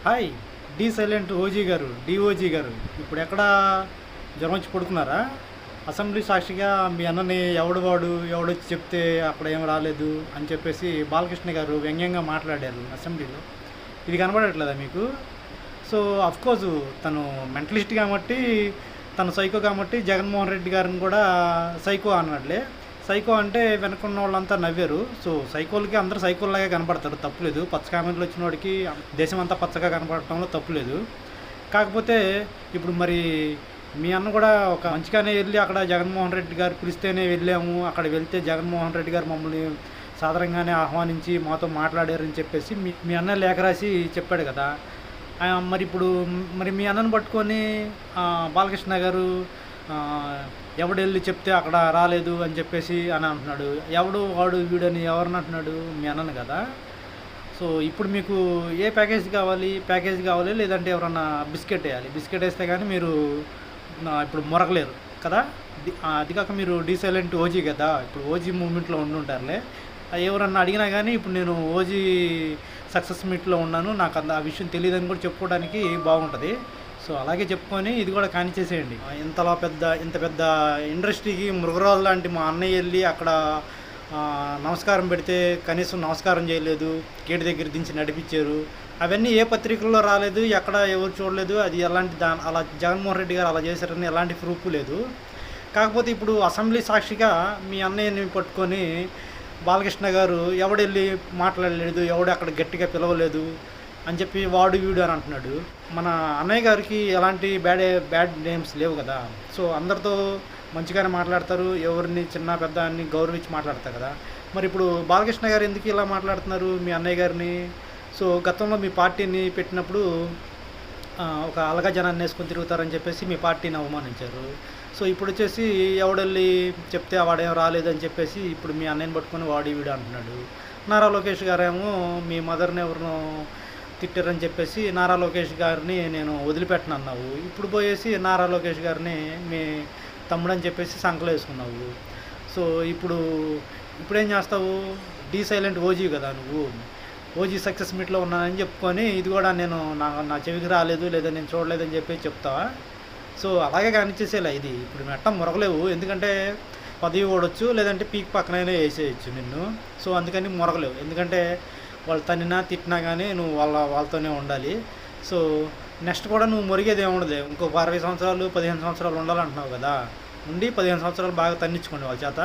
Hi D silent OG గారు DOJ గారు ఇప్పుడు ఎక్కడ జ్వరం వచ్చి పడుకున్నారా? అసెంబ్లీ సాక్షిగా మీ అన్నని వాడు ఎవడొచ్చి చెప్తే అక్కడ ఏం రాలేదు అని చెప్పేసి బాలకృష్ణ గారు వ్యంగ్యంగా మాట్లాడారు అసెంబ్లీలో. ఇది కనబడట్లేదా మీకు? సో అఫ్కోర్స్ తను మెంటలిస్ట్ కాబట్టి, తను సైకో కాబట్టి జగన్మోహన్ రెడ్డి గారిని కూడా సైకో అన్నట్లే. సైకో అంటే వెనుకున్న వాళ్ళంతా నవ్వారు. సో సైకోలకి అందరూ సైకోల్లాగే కనపడతారు, తప్పులేదు. పచ్చ కామెంట్లు వచ్చిన వాడికి దేశం అంతా పచ్చగా కనపడటంలో తప్పులేదు. కాకపోతే ఇప్పుడు మరి మీ అన్న కూడా ఒక మంచిగానే వెళ్ళి అక్కడ జగన్మోహన్ రెడ్డి గారు పిలిస్తేనే వెళ్ళాము, అక్కడ వెళ్తే జగన్మోహన్ రెడ్డి గారు మమ్మల్ని సాదరంగానే ఆహ్వానించి మాతో మాట్లాడారని చెప్పేసి మీ అన్న లేఖ రాసి చెప్పాడు కదా. మరి ఇప్పుడు మీ అన్నను పట్టుకొని బాలకృష్ణ గారు ఎవడు వెళ్ళి చెప్తే అక్కడ రాలేదు అని చెప్పేసి అని అంటున్నాడు. ఎవడు వాడు వీడని ఎవరిని అంటున్నాడు? మీ అన్నను కదా. సో ఇప్పుడు మీకు ఏ ప్యాకేజ్ కావాలి లేదంటే ఎవరన్నా బిస్కెట్ వేయాలి. బిస్కెట్ వేస్తే కానీ మీరు ఇప్పుడు మొరగలేరు కదా. అది కాక మీరు డీసైలెంట్ ఓజీ కదా, ఇప్పుడు ఓజీ మూమెంట్లో ఉండుంటారులే. ఎవరన్నా అడిగినా కానీ ఇప్పుడు నేను ఓజీ సక్సెస్ మీట్లో ఉన్నాను, నాకు ఆ విషయం తెలియదని కూడా చెప్పుకోవడానికి బాగుంటుంది. సో అలాగే చెప్పుకొని ఇది కూడా కానిచ్చేసేయండి. ఇంత పెద్ద ఇండస్ట్రీకి మృగరాజు లాంటి మా అన్నయ్య వెళ్ళి అక్కడ నమస్కారం పెడితే కనీసం నమస్కారం చేయలేదు, గేటు దగ్గర దించి నడిపించారు. అవన్నీ ఏ పత్రికల్లో రాలేదు, ఎక్కడ ఎవరు చూడలేదు. అది అలా జగన్మోహన్ రెడ్డి గారు అలా చేశారని ఎలాంటి ప్రూఫ్ లేదు. కాకపోతే ఇప్పుడు అసెంబ్లీ సాక్షిగా మీ అన్నయ్యని పట్టుకొని బాలకృష్ణ గారు ఎవడెళ్ళి మాట్లాడలేదు, ఎవడు అక్కడ గట్టిగా పిలవలేదు అని చెప్పి వాడు వీడు అని అంటున్నాడు. మన అన్నయ్య గారికి ఎలాంటి బ్యాడ్ నేమ్స్ లేవు కదా. సో అందరితో మంచిగానే మాట్లాడతారు, ఎవరిని చిన్న పెద్ద అని గౌరవించి మాట్లాడతారు కదా. మరి ఇప్పుడు బాలకృష్ణ గారు ఎందుకు ఇలా మాట్లాడుతున్నారు మీ అన్నయ్య గారిని? సో గతంలో మీ పార్టీని పెట్టినప్పుడు ఒక అలగా జనాన్ని వేసుకొని తిరుగుతారని చెప్పేసి మీ పార్టీని అవమానించారు. సో ఇప్పుడు వచ్చేసి ఎవడెళ్ళి చెప్తే వాడేం రాలేదని చెప్పేసి ఇప్పుడు మీ అన్నయ్యని పట్టుకొని వాడి వీడు అంటున్నాడు. నారా లోకేష్ గారేమో మీ మదర్ని ఎవరినో తిట్టారని చెప్పేసి నారా లోకేష్ గారిని నేను వదిలిపెట్టను అన్నావు. ఇప్పుడు పోయేసి నారా లోకేష్ గారిని మీ తమ్ముడని చెప్పేసి సంకలు వేసుకున్నావు. సో ఇప్పుడేం చేస్తావు? డీ సైలెంట్ ఓజీ కదా నువ్వు. ఓజీ సక్సెస్ మీట్లో ఉన్నానని చెప్పుకొని ఇది కూడా నేను నా చెవికి రాలేదు లేదా నేను చూడలేదని చెప్పేసి చెప్తావా? సో అలాగే కానిచ్చేసేలా ఇది. ఇప్పుడు మెట్టం మొరగలేవు, ఎందుకంటే పదవి ఓడొచ్చు లేదంటే పీక్ పక్కనైనా వేసేయచ్చు నిన్ను. సో అందుకని మొరగలేవు, ఎందుకంటే వాళ్ళు తన్నినా తిట్టినా కానీ నువ్వు వాళ్ళతోనే ఉండాలి. సో నెక్స్ట్ కూడా నువ్వు మురిగేది ఏముండదు. ఇంకొక 60 సంవత్సరాలు 15 సంవత్సరాలు ఉండాలంటున్నావు కదా. ఉండి 15 సంవత్సరాలు బాగా తన్నించుకోండి వాళ్ళ చేత.